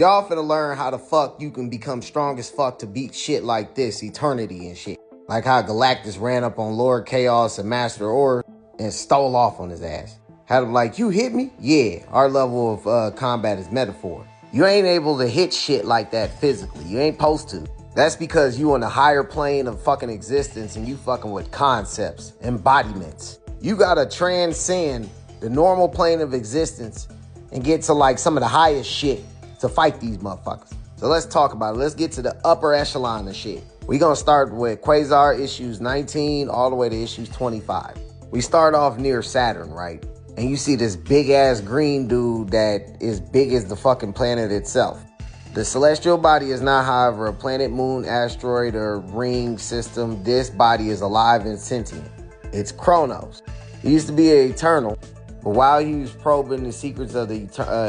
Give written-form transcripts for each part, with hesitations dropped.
Y'all finna learn how the fuck you can become strong as fuck to beat shit like this, eternity and shit. Like how Galactus ran up on Lord Chaos and Master Orr and stole off on his ass. Had him like, you hit me? Yeah, our level of combat is metaphor. You ain't able to hit shit like that physically. You ain't supposed to. That's because you on a higher plane of fucking existence and you fucking with concepts, embodiments. You gotta transcend the normal plane of existence and get to like some of the highest shit to fight these motherfuckers. So let's talk about it. Let's get to the upper echelon of shit. We're gonna start with Quasar issues 19 all the way to issues 25. We start off near Saturn, right? And you see this big ass green dude that is big as the fucking planet itself. The celestial body is not, however, a planet, moon, asteroid, or ring system. This body is alive and sentient. It's Kronos. He used to be an Eternal, but while he was probing the secrets of the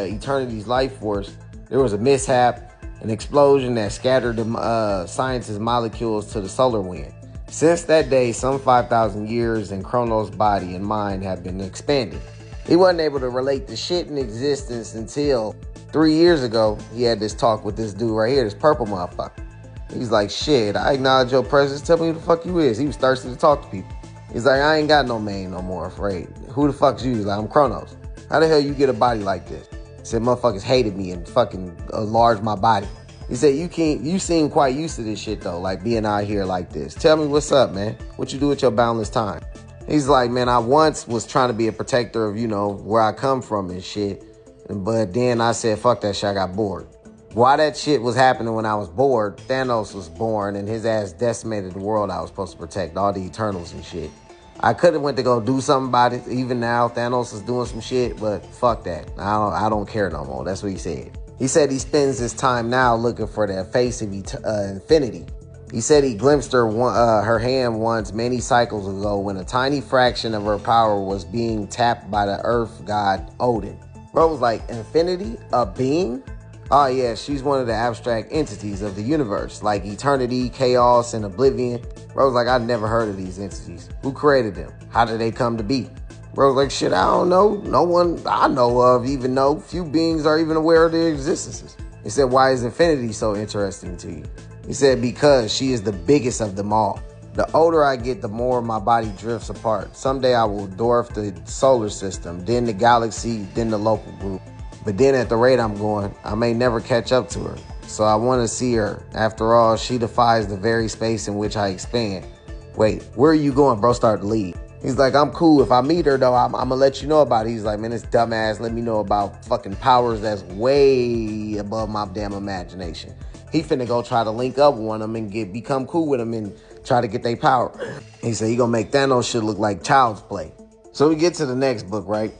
Eternity's life force, there was a mishap, an explosion that scattered the science's molecules to the solar wind. Since that day, some 5,000 years, and Kronos' body and mind have been expanded. He wasn't able to relate the shit in existence until 3 years ago. He had this talk with this dude right here, this purple motherfucker. He's like, shit, I acknowledge your presence. Tell me who the fuck you is. He was thirsty to talk to people. He's like, I ain't got no mane no more, afraid. Who the fuck's you? He's like, I'm Kronos. How the hell you get a body like this? He said, motherfuckers hated me and fucking enlarged my body. He said, you seem quite used to this shit though, like being out here like this. Tell me what's up, man. What you do with your boundless time? He's like, man, I once was trying to be a protector of, where I come from and shit. But then I said, fuck that shit, I got bored. While that shit was happening when I was bored, Thanos was born and his ass decimated the world I was supposed to protect, all the Eternals and shit. I could have went to go do something about it. Even now, Thanos is doing some shit, but fuck that. I don't care no more. That's what he said. He said he spends his time now looking for the face of infinity. He said he glimpsed her hand once many cycles ago when a tiny fraction of her power was being tapped by the earth god Odin. Bro was like, infinity? A being? Oh yeah, she's one of the abstract entities of the universe, like eternity, chaos, and oblivion. Bro was like, I've never heard of these entities. Who created them? How did they come to be? Bro was like, shit, I don't know. No one I know of even know. Few beings are even aware of their existences. He said, why is infinity so interesting to you? He said, because she is the biggest of them all. The older I get, the more my body drifts apart. Someday I will dwarf the solar system, then the galaxy, then the local group. But then at the rate I'm going, I may never catch up to her. So I want to see her. After all, she defies the very space in which I expand. Wait, where are you going? Bro started to leave. He's like, I'm cool. If I meet her, though, I'm going to let you know about it. He's like, man, this dumbass let me know about fucking powers that's way above my damn imagination. He finna go try to link up with one of them and become cool with them and try to get their power. He said he gonna make Thanos shit look like child's play. So we get to the next book, right?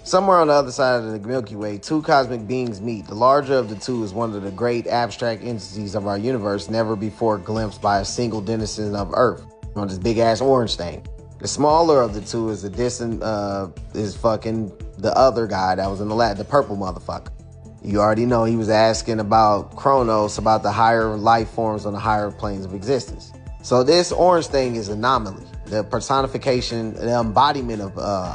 Somewhere on the other side of the Milky Way, two cosmic beings meet. The larger of the two is one of the great abstract entities of our universe, never before glimpsed by a single denizen of Earth, on this big ass orange thing. The smaller of the two is fucking the other guy that was in the purple motherfucker. You already know he was asking about Kronos, about the higher life forms on the higher planes of existence. So this orange thing is anomaly, the personification, the embodiment of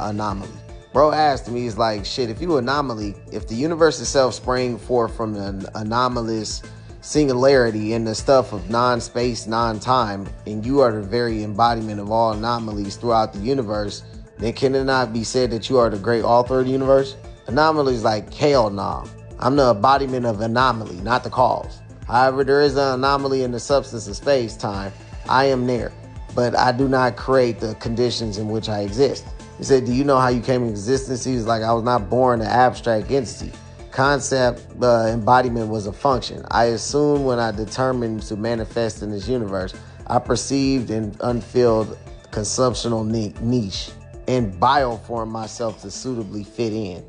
anomaly. Bro asked me, he's like, shit, if you anomaly, if the universe itself sprang forth from an anomalous singularity in the stuff of non-space, non-time, and you are the very embodiment of all anomalies throughout the universe, then can it not be said that you are the great author of the universe? Anomaly is like, hell nah. I'm the embodiment of anomaly, not the cause. However, there is an anomaly in the substance of space-time. I am there, but I do not create the conditions in which I exist. He said, do you know how you came into existence? He was like, I was not born an abstract entity. Concept embodiment was a function. I assumed when I determined to manifest in this universe, I perceived and unfilled consumptional niche and bioformed myself to suitably fit in.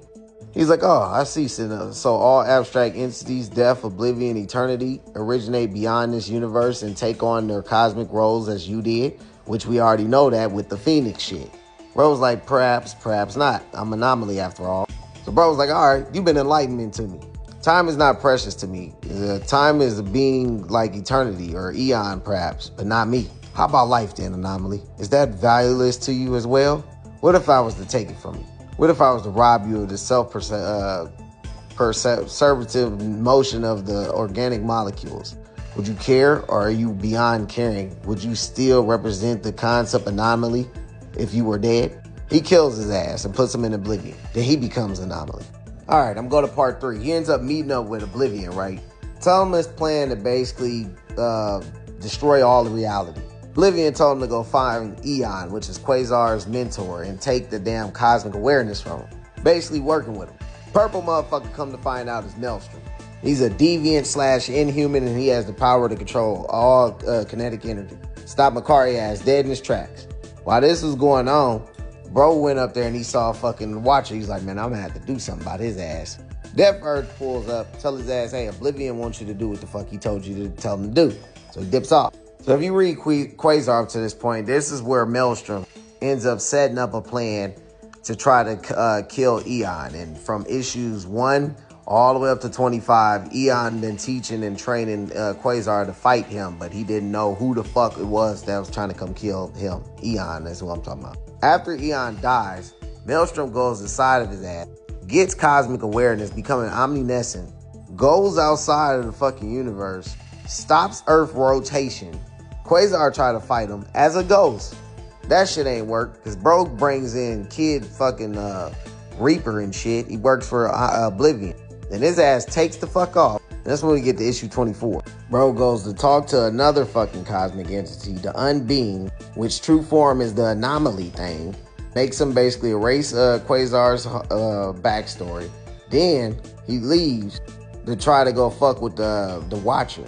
He's like, oh, I see. So all abstract entities, death, oblivion, eternity, originate beyond this universe and take on their cosmic roles as you did, which we already know that with the Phoenix shit. Bro was like, perhaps not. I'm an anomaly after all. So bro was like, all right, you've been enlightenment to me. Time is not precious to me. Time is a being like eternity or eon perhaps, but not me. How about life then, anomaly? Is that valueless to you as well? What if I was to take it from you? What if I was to rob you of the conservative motion of the organic molecules. Would you care, or are you beyond caring? Would you still represent the concept anomaly if you were dead? He kills his ass and puts him in oblivion. Then he becomes anomaly. All right, I'm going to part 3. He ends up meeting up with Oblivion, right? Tell him his plan to basically destroy all of reality. Oblivion told him to go find Eon, which is Quasar's mentor, and take the damn cosmic awareness from him. Basically working with him. Purple motherfucker come to find out is Maelstrom. He's a deviant / inhuman, and he has the power to control all kinetic energy. Stop Makari ass dead in his tracks. While this was going on, bro went up there and he saw fucking Watcher. He's like, man, I'm gonna have to do something about his ass. Death Earth pulls up, tell his ass, hey, Oblivion wants you to do what the fuck he told you to tell him to do. So he dips off. So if you read Quasar up to this point, this is where Maelstrom ends up setting up a plan to try to kill Eon. And from issues 1 all the way up to 25, Eon been teaching and training Quasar to fight him, but he didn't know who the fuck it was that was trying to come kill him. Eon, that's what I'm talking about. After Eon dies, Maelstrom goes inside of his ass, gets cosmic awareness, becoming omniscient, goes outside of the fucking universe, stops Earth rotation. Quasar try to fight him as a ghost. That shit ain't work, because bro brings in Kid fucking Reaper and shit. He works for Oblivion. And his ass takes the fuck off. And that's when we get to issue 24. Bro goes to talk to another fucking cosmic entity, the Unbeing, which true form is the anomaly thing. Makes him basically erase Quasar's backstory. Then he leaves to try to go fuck with the Watcher.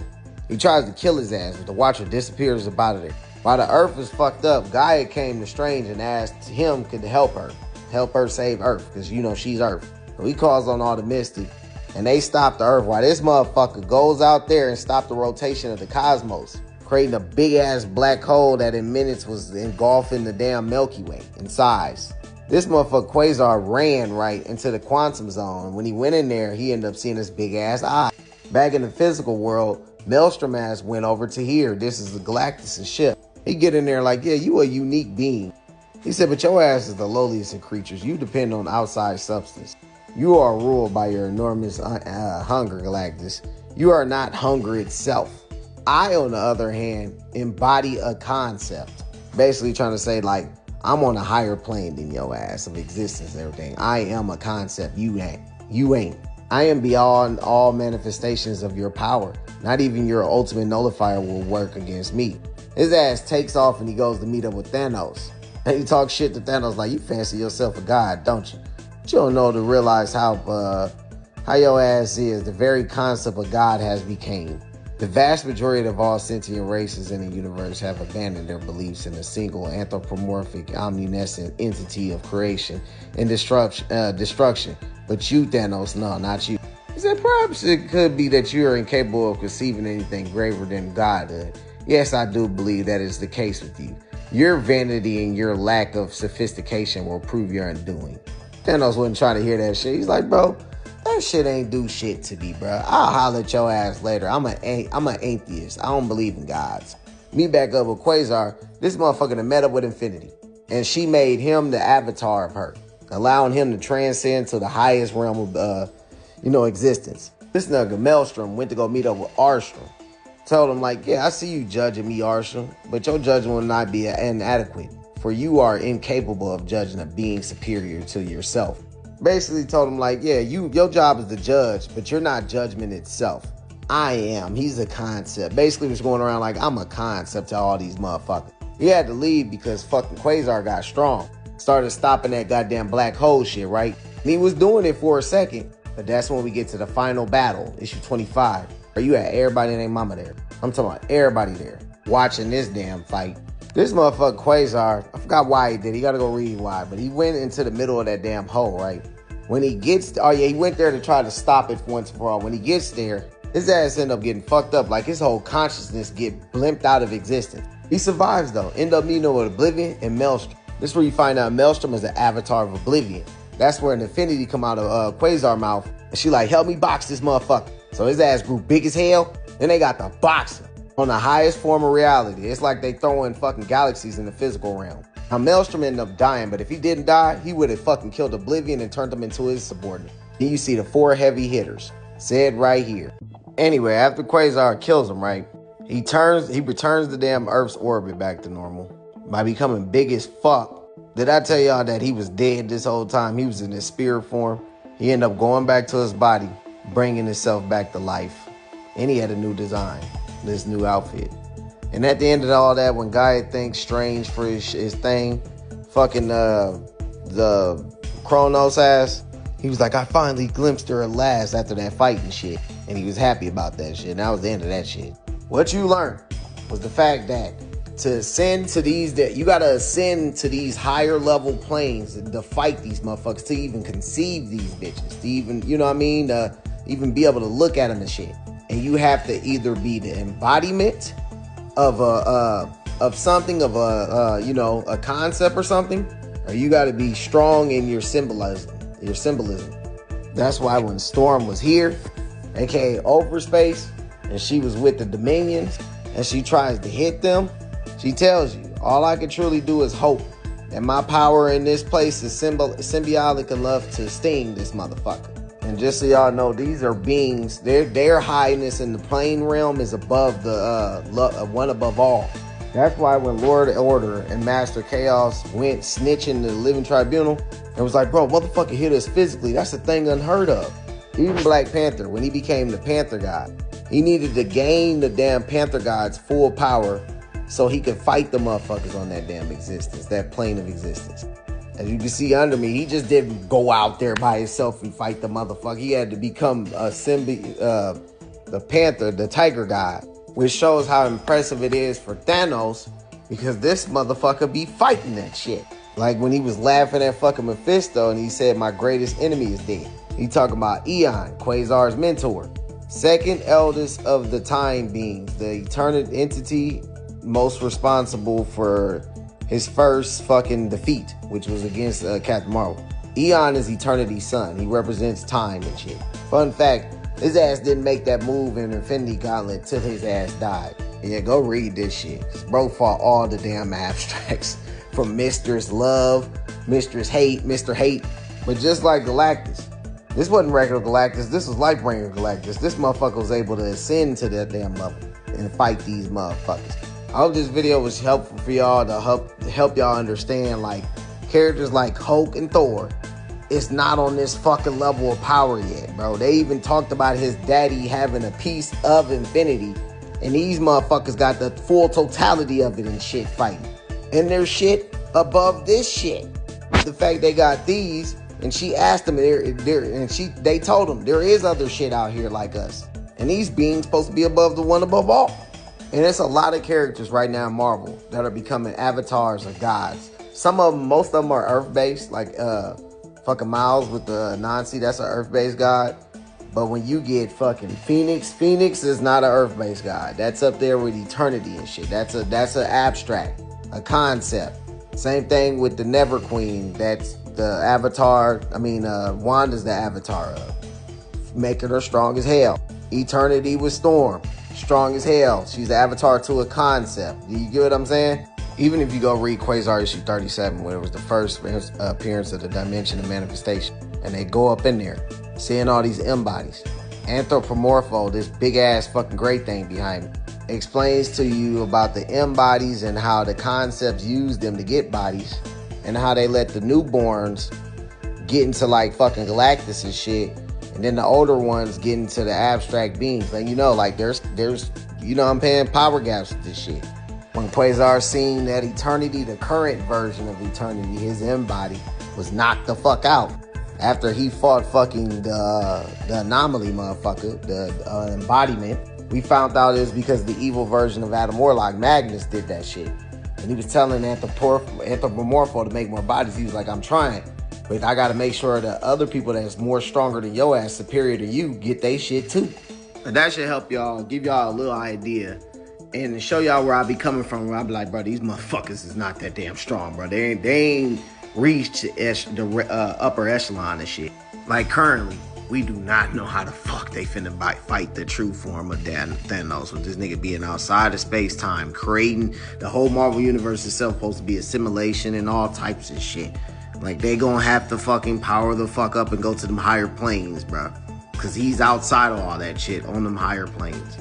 He tries to kill his ass, but the Watcher disappears up out of there. While the Earth was fucked up, Gaia came to Strange and asked him could help her save Earth, because you know she's Earth. So he calls on all the Mystic, and they stop the Earth while this motherfucker goes out there and stop the rotation of the cosmos, creating a big-ass black hole that in minutes was engulfing the damn Milky Way in size. This motherfucker Quasar ran right into the quantum zone. When he went in there, he ended up seeing this big-ass eye. Back in the physical world, Maelstrom ass went over to here. This is the Galactus' ship. He get in there like, yeah, you a unique being. He said, but your ass is the lowliest of creatures. You depend on outside substance. You are ruled by your enormous hunger, Galactus. You are not hunger itself. I, on the other hand, embody a concept. Basically trying to say, like, I'm on a higher plane than your ass of existence and everything. I am a concept. You ain't. You ain't. I am beyond all manifestations of your power. Not even your ultimate nullifier will work against me. His ass takes off and he goes to meet up with Thanos. And he talks shit to Thanos like, you fancy yourself a god, don't you? But you don't know to realize how your ass is. The very concept of God has became. The vast majority of all sentient races in the universe have abandoned their beliefs in a single anthropomorphic, omniscient entity of creation and destruction. But you, Thanos, no, not you. He said, perhaps it could be that you are incapable of conceiving anything greater than godhood. Yes, I do believe that is the case with you. Your vanity and your lack of sophistication will prove your undoing. Thanos wasn't trying to hear that shit. He's like, bro, that shit ain't do shit to me, bro. I'll holler at your ass later. I'm an atheist. I don't believe in gods. Me back up with Quasar, this motherfucker done met up with Infinity. And she made him the avatar of her, allowing him to transcend to the highest realm of, existence. This nigga Maelstrom went to go meet up with Arstrom. Told him like, yeah, I see you judging me, Arstrom, but your judgment will not be inadequate, for you are incapable of judging a being superior to yourself. Basically told him like, yeah, your job is to judge, but you're not judgment itself. I am. He's a concept. Basically was going around like, I'm a concept to all these motherfuckers. He had to leave because fucking Quasar got strong. Started stopping that goddamn black hole shit, right? And he was doing it for a second, but that's when we get to the final battle, issue 25. Are you had everybody named Mama there? I'm talking about everybody there watching this damn fight. This motherfucker Quasar, I forgot why he did. He got to go read why, but he went into the middle of that damn hole, right? When he gets, he went there to try to stop it once for all. When he gets there, his ass end up getting fucked up. Like his whole consciousness get blimped out of existence. He survives though. End up meeting with Oblivion and Maelstrom. This is where you find out Maelstrom is the avatar of Oblivion. That's where an Infinity come out of Quasar mouth. And she like, help me box this motherfucker. So his ass grew big as hell. Then they got the boxer on the highest form of reality. It's like they throwing fucking galaxies in the physical realm. Now Maelstrom ended up dying, but if he didn't die, he would have fucking killed Oblivion and turned him into his subordinate. Then you see the 4 heavy hitters. Said right here. Anyway, after Quasar kills him, right? He returns the damn Earth's orbit back to normal by becoming big as fuck. Did I tell y'all that he was dead this whole time? He was in his spirit form. He ended up going back to his body, bringing himself back to life. And he had a new design, this new outfit. And at the end of all that, when Gaia thinks Strange for his thing, fucking the Kronos ass, he was like, I finally glimpsed her at last after that fight and shit. And he was happy about that shit. And that was the end of that shit. What you learned was the fact that to ascend to these, that you gotta ascend to these higher level planes to fight these motherfuckers, to even conceive these bitches, to even, you know what I mean, to even be able to look at them and shit. And you have to either be the embodiment of something, of a concept or something, or you got to be strong in your symbolism. That's why when Storm was here, aka Overspace, and she was with the Dominions, and she tries to hit them, she tells you, all I can truly do is hope that my power in this place is symbiotic enough to sting this motherfucker. And just so y'all know, these are beings, their highness in the plane realm is above the one above all. That's why when Lord Order and Master Chaos went snitching to the Living Tribunal, it was like, bro, motherfucker hit us physically. That's a thing unheard of. Even Black Panther, when he became the Panther God, he needed to gain the damn Panther God's full power so he could fight the motherfuckers on that damn existence, that plane of existence. As you can see under me, he just didn't go out there by himself and fight the motherfucker. He had to become the Panther, the Tiger God, which shows how impressive it is for Thanos, because this motherfucker be fighting that shit. Like when he was laughing at fucking Mephisto and he said, my greatest enemy is dead. He talking about Eon, Quasar's mentor, second eldest of the time beings, the eternal entity most responsible for his first fucking defeat, which was against Captain Marvel. Eon is Eternity's son. He represents time and shit. Fun fact, his ass didn't make that move in Infinity Gauntlet till his ass died. Yeah, go read this shit. Bro fought all the damn abstracts. From Mistress Love, Mistress Hate, Mr. Hate. But just like Galactus, this wasn't regular Galactus, this was Lightbringer Galactus. This motherfucker was able to ascend to that damn level and fight these motherfuckers. I hope this video was helpful for y'all to help y'all understand, like, characters like Hulk and Thor, it's not on this fucking level of power yet, bro. They even talked about his daddy having a piece of infinity, and these motherfuckers got the full totality of it and shit fighting. And there's shit above this shit. The fact they got these, and she asked them, they told them there is other shit out here like us, and these beings supposed to be above the one above all. And there's a lot of characters right now in Marvel that are becoming avatars of gods. Most of them are Earth-based, like fucking Miles with the Nancy, that's an Earth-based god. But when you get fucking Phoenix is not an Earth-based god. That's up there with Eternity and shit. That's an abstract, a concept. Same thing with the Never Queen. That's the avatar. Wanda's the avatar of, making her strong as hell. Eternity with Storm, strong as hell. She's the avatar to a concept. Do you get what I'm saying? Even if you go read Quasar issue 37, where it was the first appearance of the Dimension of Manifestation, and they go up in there, seeing all these M-bodies. Anthropomorpho, this big-ass fucking great thing behind me, explains to you about the M-bodies and how the concepts use them to get bodies, and how they let the newborns get into like fucking Galactus and shit, and then the older ones get into the abstract beings. And there's you know what I'm saying, power gaps with this shit. When Quasar seen that Eternity, the current version of Eternity, his M-body, was knocked the fuck out after he fought fucking the anomaly motherfucker, the embodiment. We found out it was because the evil version of Adam Warlock, Magnus, did that shit. And he was telling Anthropomorpho to make more bodies. He was like, I'm trying, but I gotta make sure that other people that's more stronger than your ass, superior to you, get they shit too. And that should help y'all, give y'all a little idea, and to show y'all where I be coming from, where I be like, bro, these motherfuckers is not that damn strong, bro. They ain't reached the upper echelon and shit. Like currently, we do not know how the fuck they finna fight the true form of Thanos, with this nigga being outside of space-time, creating the whole Marvel Universe itself supposed to be a simulation and all types of shit. Like, they gonna have to fucking power the fuck up and go to them higher planes, bro. Cause he's outside of all that shit on them higher planes.